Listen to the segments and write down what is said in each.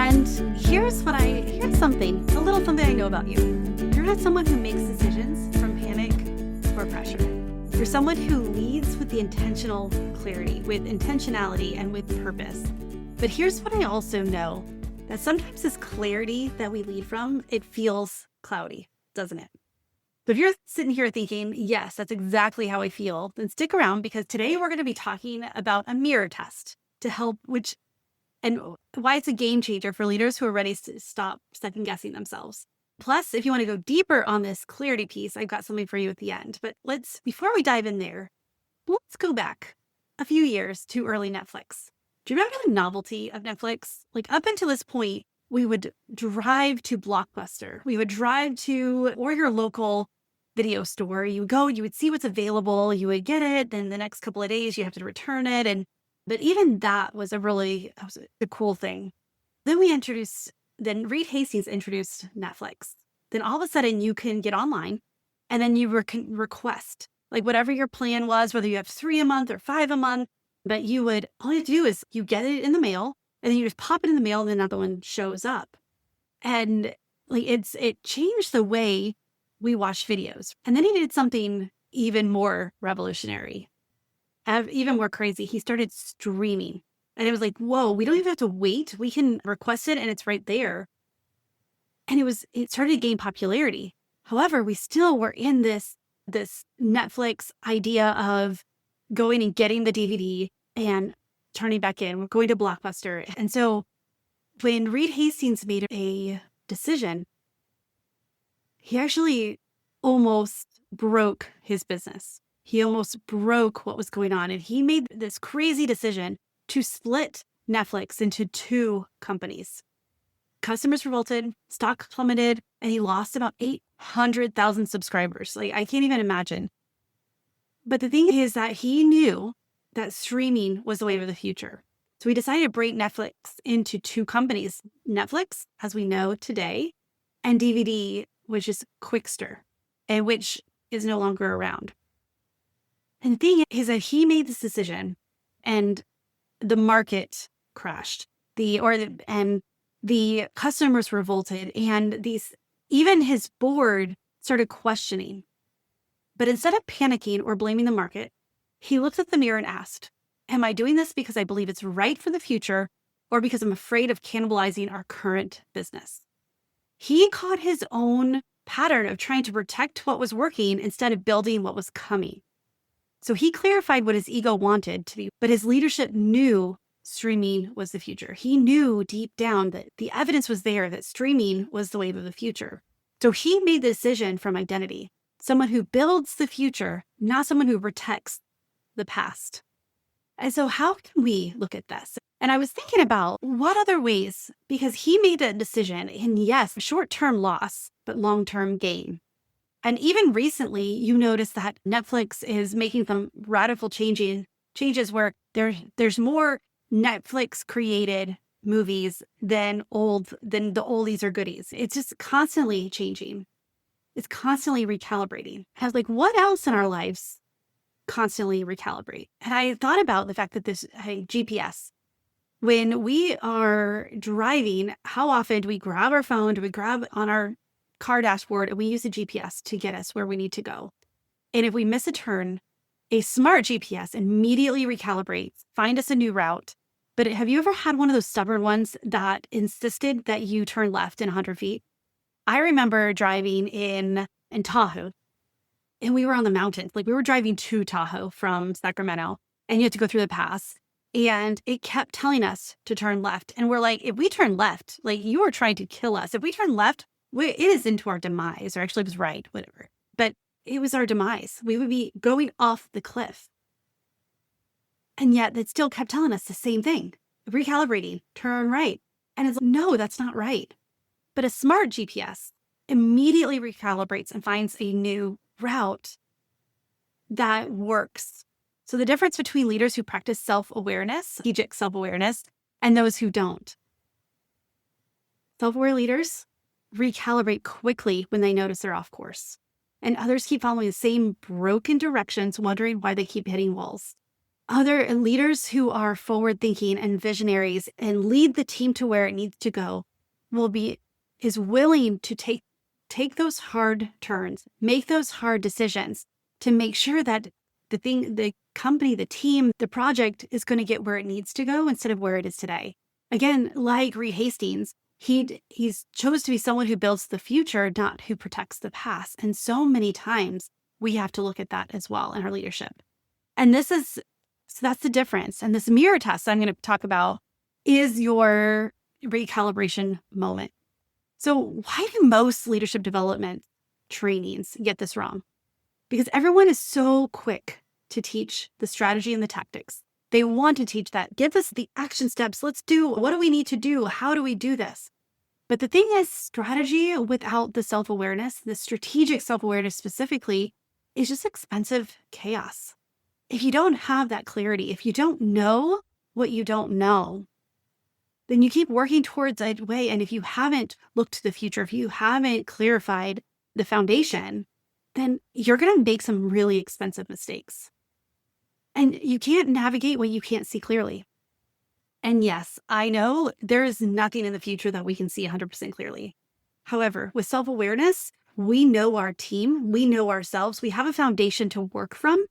And here's a little something I know about you. You're not someone who makes decisions from panic or pressure. You're someone who leads with the intentional clarity, with intentionality, and with purpose. But here's what I also know, that sometimes this clarity that we lead from, it feels cloudy, doesn't it? So if you're sitting here thinking, yes, that's exactly how I feel, then stick around, because today we're going to be talking about a mirror test to help, and why it's a game changer for leaders who are ready to stop second guessing themselves. Plus, if you want to go deeper on this clarity piece, I've got something for you at the end. But before we dive in there, let's go back a few years to early Netflix. Do you remember the novelty of Netflix? Like, up until this point, we would drive to Blockbuster. We would drive to, or your local video store. You would go, you would see what's available, you would get it. Then the next couple of days, you have to return it. But even that was a cool thing. Then Reed Hastings introduced Netflix. Then all of a sudden you can get online, and then you can request, like, whatever your plan was, whether you have 3 a month or 5 a month, but all you do is you get it in the mail, and then you just pop it in the mail, and then another one shows up. And like, it changed the way we watch videos. And then he did something even more revolutionary, even more crazy. He started streaming. And it was like, whoa, we don't even have to wait. We can request it and it's right there. And it started to gain popularity. However, we still were in this Netflix idea of going and getting the DVD and turning back in. We're going to Blockbuster. And so when Reed Hastings made a decision, he actually almost broke his business. He almost broke what was going on. And he made this crazy decision to split Netflix into 2 companies. Customers revolted, stock plummeted, and he lost about 800,000 subscribers. Like, I can't even imagine. But the thing is that he knew that streaming was the way of the future. So he decided to break Netflix into 2 companies: Netflix, as we know today, and DVD, which is Quickster, and which is no longer around. And the thing is that he made this decision, and the market crashed. And the customers revolted, and even his board started questioning. But instead of panicking or blaming the market, he looked at the mirror and asked, am I doing this because I believe it's right for the future, or because I'm afraid of cannibalizing our current business? He caught his own pattern of trying to protect what was working instead of building what was coming. So he clarified what his ego wanted to be, but his leadership knew streaming was the future. He knew deep down that the evidence was there that streaming was the wave of the future. So he made the decision from identity: someone who builds the future, not someone who protects the past. And so how can we look at this? And I was thinking about what other ways, because he made a decision, and yes, short-term loss, but long-term gain. And even recently, you notice that Netflix is making some radical changes where there's more Netflix-created movies than the oldies or goodies. It's just constantly changing. It's constantly recalibrating. I was like, what else in our lives constantly recalibrate? And I thought about the fact that GPS. When we are driving, how often do we grab our phone? Do we grab on our car dashboard and we use a GPS to get us where we need to go? And if we miss a turn, a smart GPS immediately recalibrates, find us a new route. But have you ever had one of those stubborn ones that insisted that you turn left in 100 feet? I remember driving in Tahoe, and we were on the mountains. Like, we were driving to Tahoe from Sacramento, and you had to go through the pass. And it kept telling us to turn left. And we're like, if we turn left, like, you are trying to kill us. If we turn left, it is into our demise. Or actually, it was right, whatever. But it was our demise. We would be going off the cliff. And yet it still kept telling us the same thing: recalibrating, turn right. And it's like, no, that's not right. But a smart GPS immediately recalibrates and finds a new route that works. So the difference between leaders who practice self-awareness, strategic self-awareness, and those who don't. Self-aware leaders recalibrate quickly when they notice they're off course, and others keep following the same broken directions, wondering why they keep hitting walls. Other leaders who are forward thinking and visionaries and lead the team to where it needs to go is willing to take those hard turns, make those hard decisions to make sure that the company, the team, the project is going to get where it needs to go instead of where it is today. Again, like Reed Hastings, he's chose to be someone who builds the future, not who protects the past. And so many times we have to look at that as well in our leadership. And so that's the difference. And this mirror test I'm going to talk about is your recalibration moment. So why do most leadership development trainings get this wrong? Because everyone is so quick to teach the strategy and the tactics. They want to teach that. Give us the action steps. Let's do. What do we need to do? How do we do this? But the thing is, strategy without the self-awareness, the strategic self-awareness specifically, is just expensive chaos. If you don't have that clarity, if you don't know what you don't know, then you keep working towards a way. And if you haven't looked to the future, if you haven't clarified the foundation, then you're going to make some really expensive mistakes. And you can't navigate what you can't see clearly. And yes, I know there is nothing in the future that we can see 100% clearly. However, with self-awareness, we know our team, we know ourselves, we have a foundation to work from,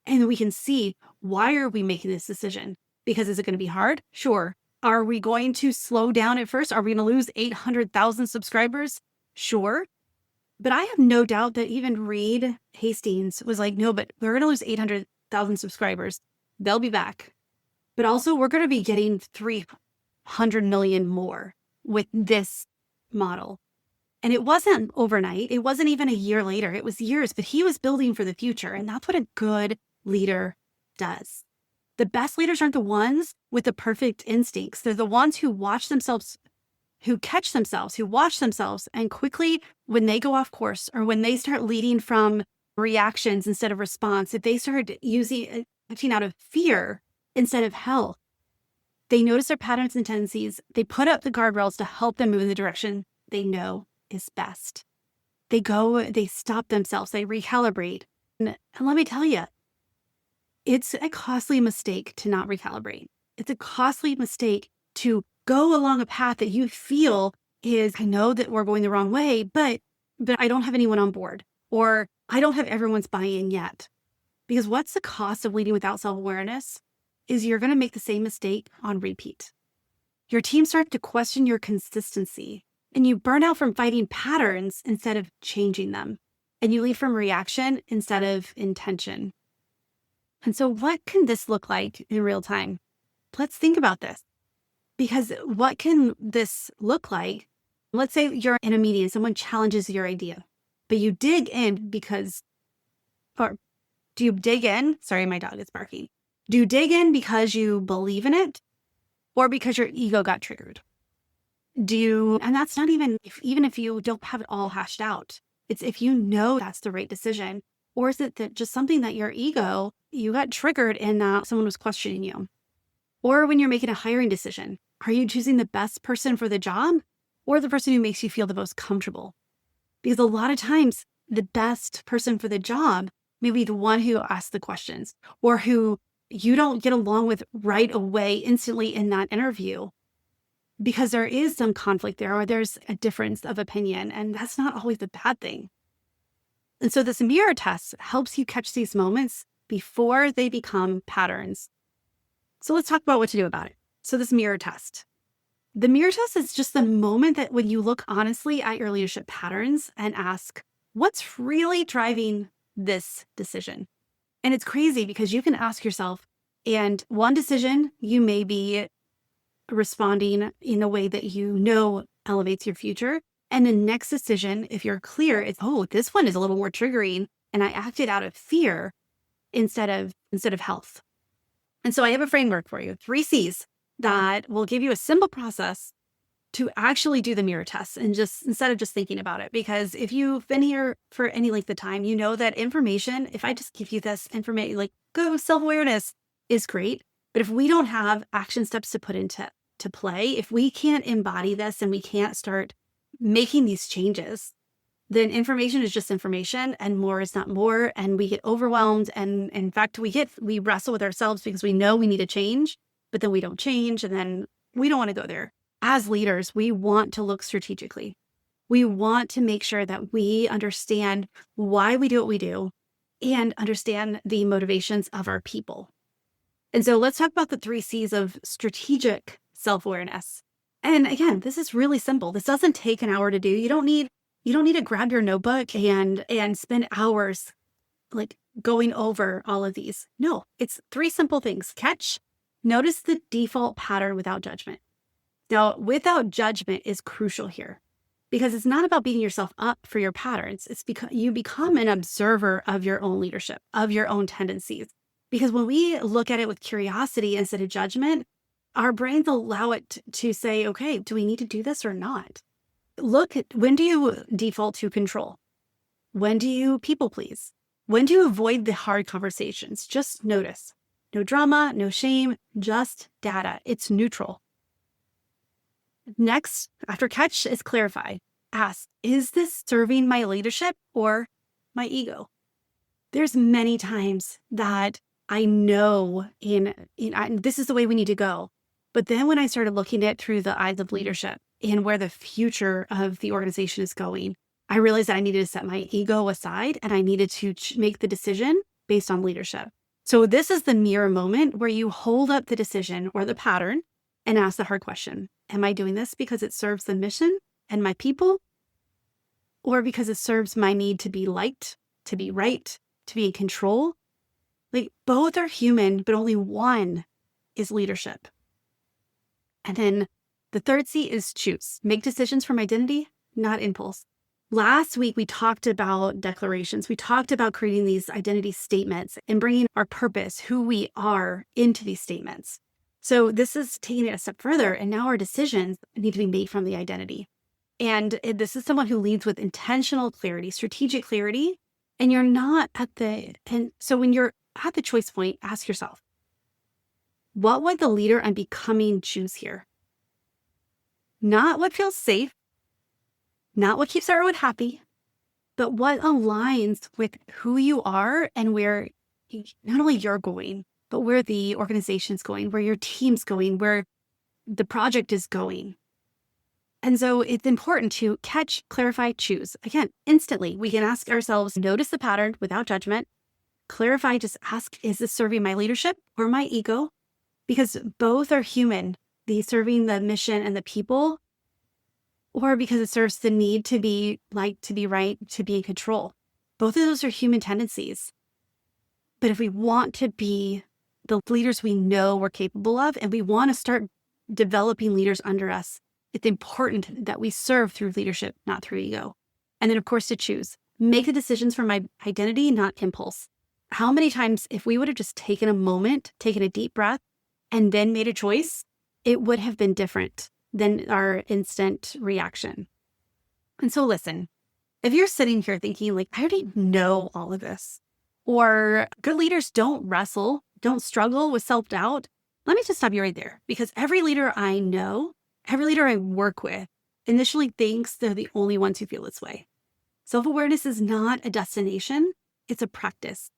and we can see, why are we making this decision? Because is it going to be hard? Sure. Are we going to slow down at first? Are we going to lose 800,000 subscribers? Sure. But I have no doubt that even Reed Hastings was like, no, but we're going to lose 800,000 subscribers. They'll be back. But also we're going to be getting 300 million more with this model. And it wasn't overnight. It wasn't even a year later. It was years, but he was building for the future. And that's what a good leader does. The best leaders aren't the ones with the perfect instincts. They're the ones who watch themselves, who catch themselves, who watch themselves, and quickly, when they go off course or when they start leading from reactions instead of response, if they start acting out of fear instead of health, they notice their patterns and tendencies. They put up the guardrails to help them move in the direction they know is best. They stop themselves, they recalibrate. And let me tell you, it's a costly mistake to not recalibrate. It's a costly mistake to go along a path that you feel is, I know that we're going the wrong way, but I don't have anyone on board, or I don't have everyone's buy-in yet. Because what's the cost of leading without self-awareness is you're going to make the same mistake on repeat. Your team starts to question your consistency, and you burn out from fighting patterns instead of changing them. And you lead from reaction instead of intention. And so what can this look like in real time? Let's think about this. Because what can this look like? Let's say you're in a meeting and someone challenges your idea, but you dig in do you dig in? Sorry, my dog is barking. Do you dig in because you believe in it or because your ego got triggered? And that's not even if you don't have it all hashed out. It's if you know that's the right decision, or is it that just something that your ego, you got triggered and someone was questioning you? Or when you're making a hiring decision, are you choosing the best person for the job or the person who makes you feel the most comfortable? Because a lot of times the best person for the job may be the one who asks the questions or who you don't get along with right away instantly in that interview, because there is some conflict there or there's a difference of opinion, and that's not always a bad thing. And so this mirror test helps you catch these moments before they become patterns. So let's talk about what to do about it. So this mirror test. The mirror test is just the moment that when you look honestly at your leadership patterns and ask, what's really driving this decision? And it's crazy because you can ask yourself, and one decision, you may be responding in a way that you know elevates your future. And the next decision, if you're clear, is, oh, this one is a little more triggering, and I acted out of fear instead of health. And so I have a framework for you, 3 C's, that will give you a simple process to actually do the mirror test, and just instead of just thinking about it. Because if you've been here for any length of time, you know that information, if I just give you this information, like go self-awareness is great. But if we don't have action steps to put into play, if we can't embody this and we can't start making these changes, then information is just information and more is not more. And we get overwhelmed. And in fact, we wrestle with ourselves because we know we need to change, but then we don't change. And then we don't want to go there. As leaders, we want to look strategically. We want to make sure that we understand why we do what we do and understand the motivations of our people. And so let's talk about the 3 C's of strategic self-awareness. And again, this is really simple. This doesn't take an hour to do. You don't need to grab your notebook and spend hours like going over all of these. No, it's 3 simple things. Catch, notice the default pattern without judgment. Now, without judgment is crucial here because it's not about beating yourself up for your patterns. It's because you become an observer of your own leadership, of your own tendencies. Because when we look at it with curiosity instead of judgment, our brains allow it to say, okay, do we need to do this or not? Look at when do you default to control? When do you people please? When do you avoid the hard conversations? Just notice. No drama, no shame, just data. It's neutral. Next, after catch is clarify. Ask, is this serving my leadership or my ego? There's many times that I know this is the way we need to go. But then when I started looking at it through the eyes of leadership and where the future of the organization is going, I realized that I needed to set my ego aside and I needed to make the decision based on leadership. So this is the mirror moment where you hold up the decision or the pattern and ask the hard question. Am I doing this because it serves the mission and my people? Or because it serves my need to be liked, to be right, to be in control? Like both are human, but only one is leadership. And then the 3rd C is choose. Make decisions from identity, not impulse. Last week, we talked about declarations. We talked about creating these identity statements and bringing our purpose, who we are, into these statements. So this is taking it a step further. And now our decisions need to be made from the identity. And this is someone who leads with intentional clarity, strategic clarity. And you're not so when you're at the choice point, ask yourself, what would the leader I'm becoming choose here? Not what feels safe, not what keeps everyone happy, but what aligns with who you are and where not only you're going, but where the organization's going, where your team's going, where the project is going. And so it's important to catch, clarify, choose. Again, instantly, we can ask ourselves, notice the pattern without judgment. Clarify, just ask, is this serving my leadership or my ego? Because both are human, the serving the mission and the people, or because it serves the need to be liked, to be right, to be in control. Both of those are human tendencies. But if we want to be the leaders we know we're capable of, and we want to start developing leaders under us, it's important that we serve through leadership, not through ego. And then, of course, to choose. Make the decisions from my identity, not impulse. How many times, if we would have just taken a moment, taken a deep breath, and then made a choice, it would have been different than our instant reaction. And so listen, if you're sitting here thinking like, I already know all of this, or good leaders don't wrestle, don't struggle with self-doubt, let me just stop you right there. Because every leader I know, every leader I work with initially thinks they're the only ones who feel this way. Self-awareness is not a destination, it's a practice.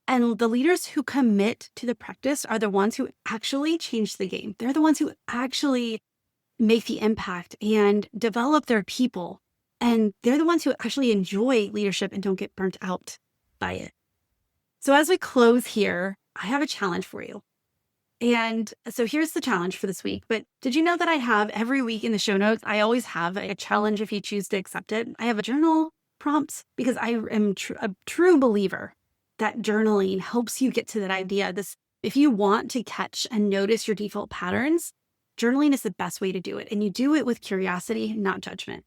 And the leaders who commit to the practice are the ones who actually change the game. They're the ones who actually make the impact and develop their people. And they're the ones who actually enjoy leadership and don't get burnt out by it. So as we close here, I have a challenge for you. And so here's the challenge for this week. But did you know that I have every week in the show notes, I always have a challenge if you choose to accept it. I have a journal prompts because I am a true believer that journaling helps you get to that idea. If you want to catch and notice your default patterns, journaling is the best way to do it. And you do it with curiosity, not judgment.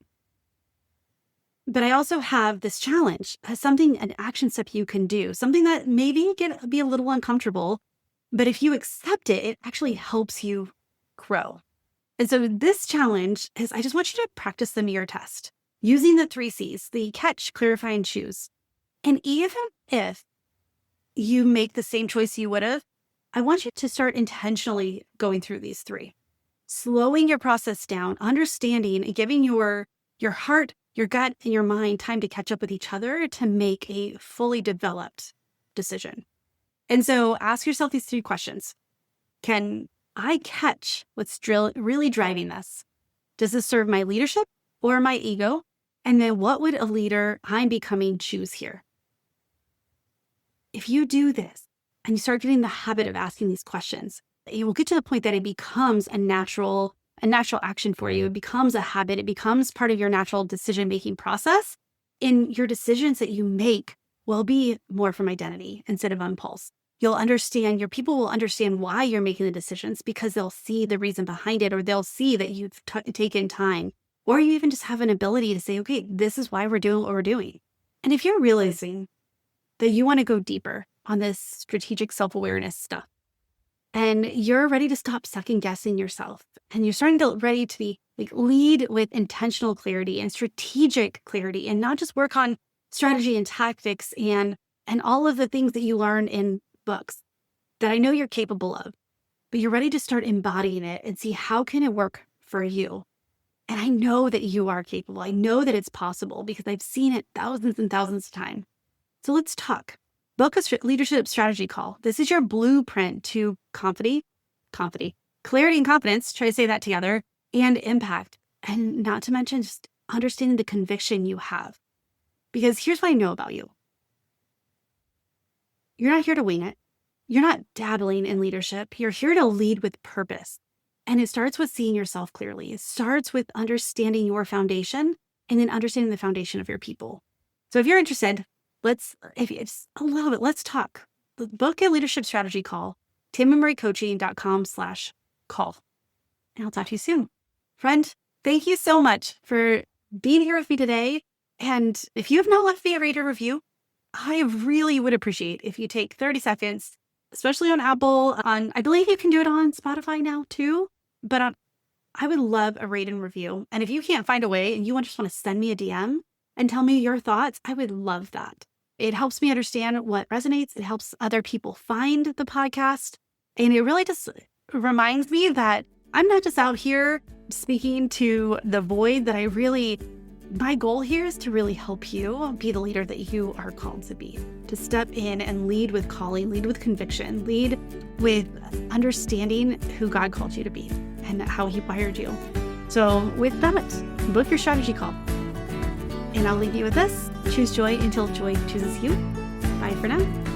But I also have this challenge, an action step you can do, something that maybe be a little uncomfortable, but if you accept it, it actually helps you grow. And so this challenge is, I just want you to practice the mirror test using the 3 C's, the catch, clarify, and choose. And even if you make the same choice you would have, I want you to start intentionally going through these 3, slowing your process down, understanding and giving your heart, your gut and your mind time to catch up with each other to make a fully developed decision. And so ask yourself these 3 questions. Can I catch what's really driving this? Does this serve my leadership or my ego? And then what would a leader I'm becoming choose here? If you do this and you start getting the habit of asking these questions, you will get to the point that it becomes a natural action for you. It becomes a habit. It becomes part of your natural decision-making process. And your decisions that you make will be more from identity instead of impulse. You'll understand, your people will understand why you're making the decisions because they'll see the reason behind it, or they'll see that you've taken time, or you even just have an ability to say, okay, this is why we're doing what we're doing. And if you're realizing that you want to go deeper on this strategic self-awareness stuff, and you're ready to stop second guessing yourself, and you're starting to ready to be lead with intentional clarity and strategic clarity, and not just work on strategy and tactics and all of the things that you learn in books that I know you're capable of, but you're ready to start embodying it and see how can it work for you. And I know that you are capable. I know that it's possible because I've seen it thousands and thousands of times. So let's talk. Book a leadership strategy call. This is your blueprint to clarity and confidence, try to say that together, and impact. And not to mention just understanding the conviction you have. Because here's what I know about you. You're not here to wing it. You're not dabbling in leadership. You're here to lead with purpose. And it starts with seeing yourself clearly. It starts with understanding your foundation and then understanding the foundation of your people. So if you're interested, let's talk. Book a leadership strategy call, TamiImlayCoaching.com/call. And I'll talk to you soon. Friend, thank you so much for being here with me today. And if you have not left me a rate or review, I really would appreciate if you take 30 seconds, especially on Apple. I believe you can do it on Spotify now too, but I would love a rate and review. And if you can't find a way and you just want to send me a DM and tell me your thoughts, I would love that. It helps me understand what resonates. It helps other people find the podcast. And it really just reminds me that I'm not just out here speaking to the void, that my goal here is to really help you be the leader that you are called to be, to step in and lead with calling, lead with conviction, lead with understanding who God called you to be and how he wired you. So with that, book your strategy call. And I'll leave you with this. Choose joy until joy chooses you. Bye for now.